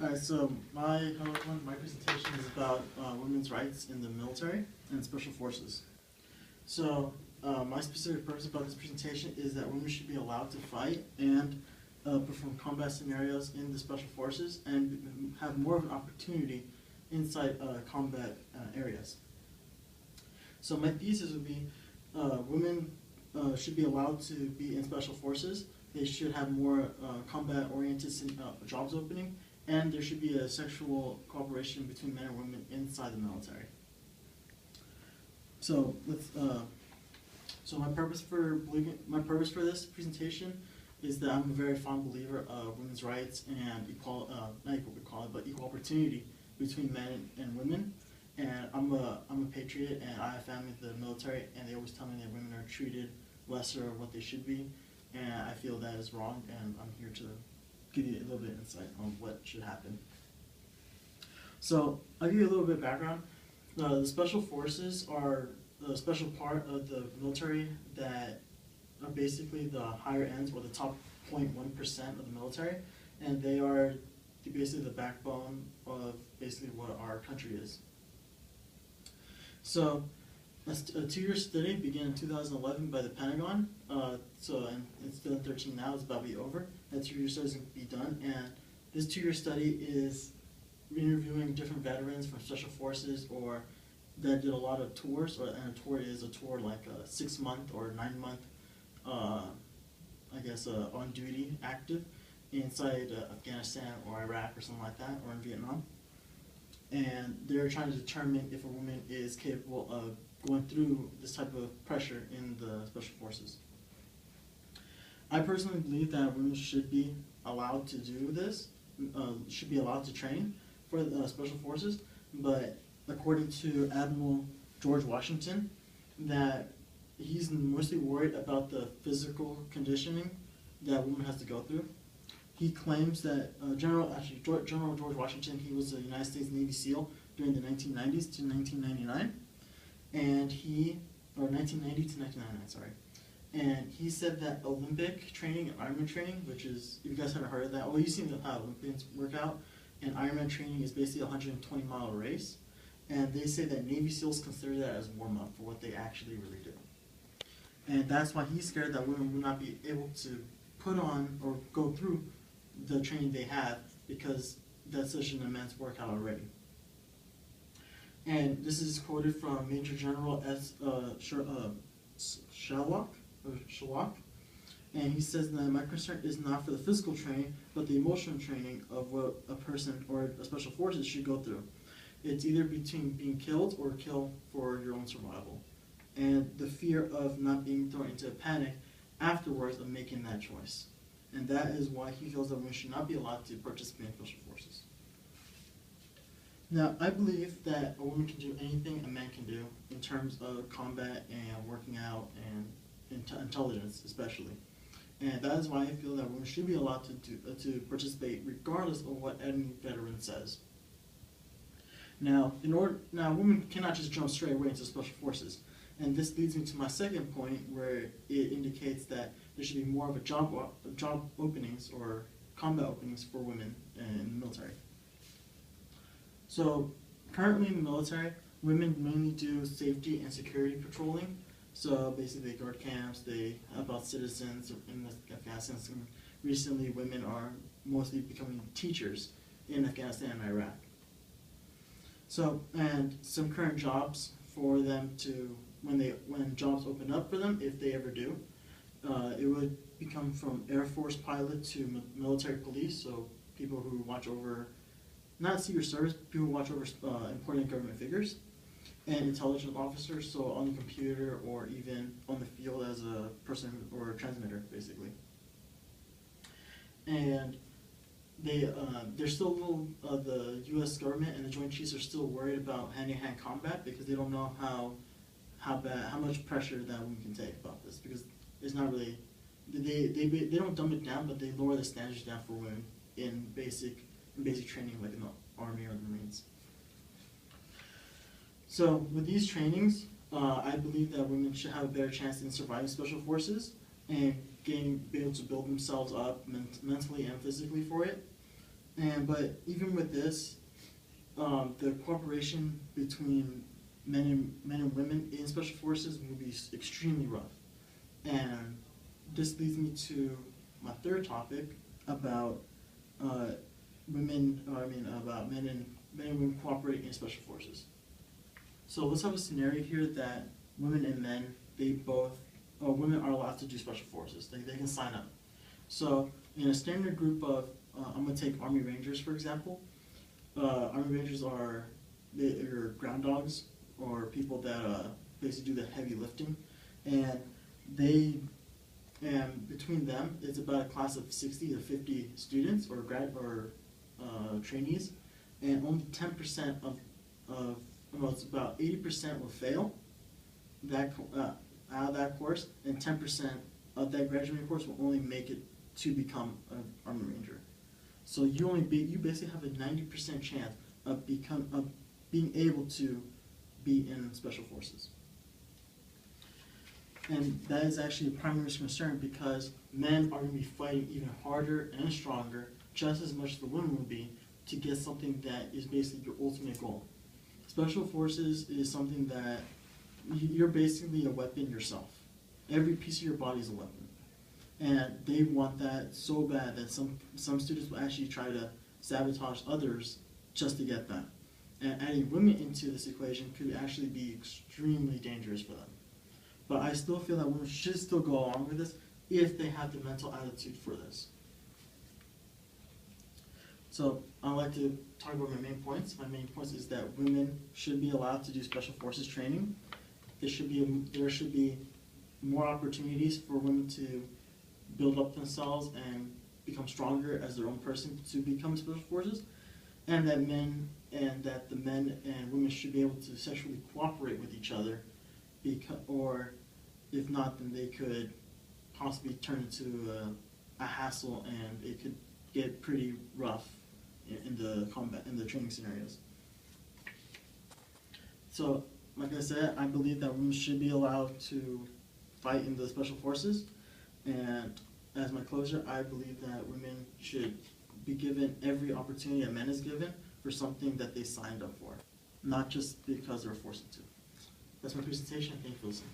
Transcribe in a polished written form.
Alright, so hello everyone, my presentation is about women's rights in the military and special forces. So, my specific purpose about this presentation is that women should be allowed to fight and perform combat scenarios in the special forces and have more of an opportunity inside combat areas. So my thesis would be women should be allowed to be in special forces. They should have more combat-oriented jobs opening, and there should be a sexual cooperation between men and women inside the military. So my purpose for this presentation is that I'm a very fond believer of women's rights and equal opportunity between men and women. And I'm a patriot, and I have family in the military, and they always tell me that women are treated lesser of what they should be, and I feel that is wrong, and I'm here to give you a little bit of insight on what should happen. So I'll give you a little bit of background. The special forces are a special part of the military that are basically the higher ends, or the top 0.1% of the military, and they are basically the backbone of basically what our country is. So, a two-year study began in 2011 by the Pentagon. And it's still in 13 now. It's about to be over. That two-year study is going to be done, and this two-year study is interviewing different veterans from special forces or that did a lot of tours. And a tour is a tour like a 6-month or 9-month, on duty active inside Afghanistan or Iraq or something like that, or in Vietnam. And they're trying to determine if a woman is capable of going through this type of pressure in the special forces. I personally believe that women should be allowed to do this, should be allowed to train for the special forces, but according to Admiral George Washington, that he's mostly worried about the physical conditioning that women has to go through. He claims that General George Washington, he was a United States Navy SEAL during the 1990s to 1999, and 1990 to 1999, sorry. And he said that Olympic training and Ironman training, which is, if you guys haven't heard of that, well, you've seen how Olympians work out, and Ironman training is basically a 120-mile race, and they say that Navy SEALs consider that as warm-up for what they actually really do. And that's why he's scared that women will not be able to put on or go through the training they have, because that's such an immense workout already. And this is quoted from Major General Shalak, and he says that my concern is not for the physical training, but the emotional training of what a person or a special forces should go through. It's either between being killed or kill for your own survival, and the fear of not being thrown into a panic afterwards of making that choice. And that is why he feels that women should not be allowed to participate in special forces. Now, I believe that a woman can do anything a man can do in terms of combat and working out and intelligence, especially. And that is why I feel that women should be allowed to participate regardless of what any veteran says. Now, women cannot just jump straight away into special forces. And this leads me to my second point, where it indicates that there should be more of a job openings or combat openings for women in the military. So currently in the military, women mainly do safety and security patrolling. So basically they guard camps, they help out citizens in Afghanistan. Recently, women are mostly becoming teachers in Afghanistan and Iraq. So, and some current jobs for them to, when jobs open up for them, if they ever do, it would become from Air Force pilot to military police, so people who watch over, not Secret Service, people who watch over important government figures, and intelligence officers, so on the computer or even on the field as a person or a transmitter, basically. And they're still a little, the U.S. government and the Joint Chiefs are still worried about hand-to-hand combat, because they don't know how much pressure that women can take about this, because it's not really, they don't dumb it down, but they lower the standards down for women in basic training, like in the Army or the Marines. So with these trainings, I believe that women should have a better chance in surviving special forces and be able to build themselves up mentally and physically for it. But even with this, the cooperation between men and women in special forces will be extremely rough. And this leads me to my third topic about about men and women cooperating in special forces. So let's have a scenario here that women and men, women are allowed to do special forces. They can sign up. So in a standard group of, I'm going to take Army Rangers for example. Army Rangers they're ground dogs, or people that basically do the heavy lifting, and between them, it's about a class of 60 to 50 students or trainees, and only 10% it's about 80% will fail out of that course, and 10% of that graduating course will only make it to become an Army Ranger. So you basically have a 90% chance of being able to be in special forces. And that is actually a primary concern, because men are going to be fighting even harder and stronger, just as much as the women will be, to get something that is basically your ultimate goal. Special forces is something that you're basically a weapon yourself. Every piece of your body is a weapon. And they want that so bad that some students will actually try to sabotage others just to get that. And adding women into this equation could actually be extremely dangerous for them. But I still feel that women should still go along with this if they have the mental attitude for this. So I'd like to talk about my main points. My main points is that women should be allowed to do special forces training. There should be more opportunities for women to build up themselves and become stronger as their own person to become special forces, and that the men and women should be able to sexually cooperate with each other, or if not, then they could possibly turn into a hassle, and it could get pretty rough in the training scenarios. So, like I said, I believe that women should be allowed to fight in the special forces, and as my closure, I believe that women should be given every opportunity that men is given for something that they signed up for, not just because they're forced to. That's my presentation. Thank you for listening.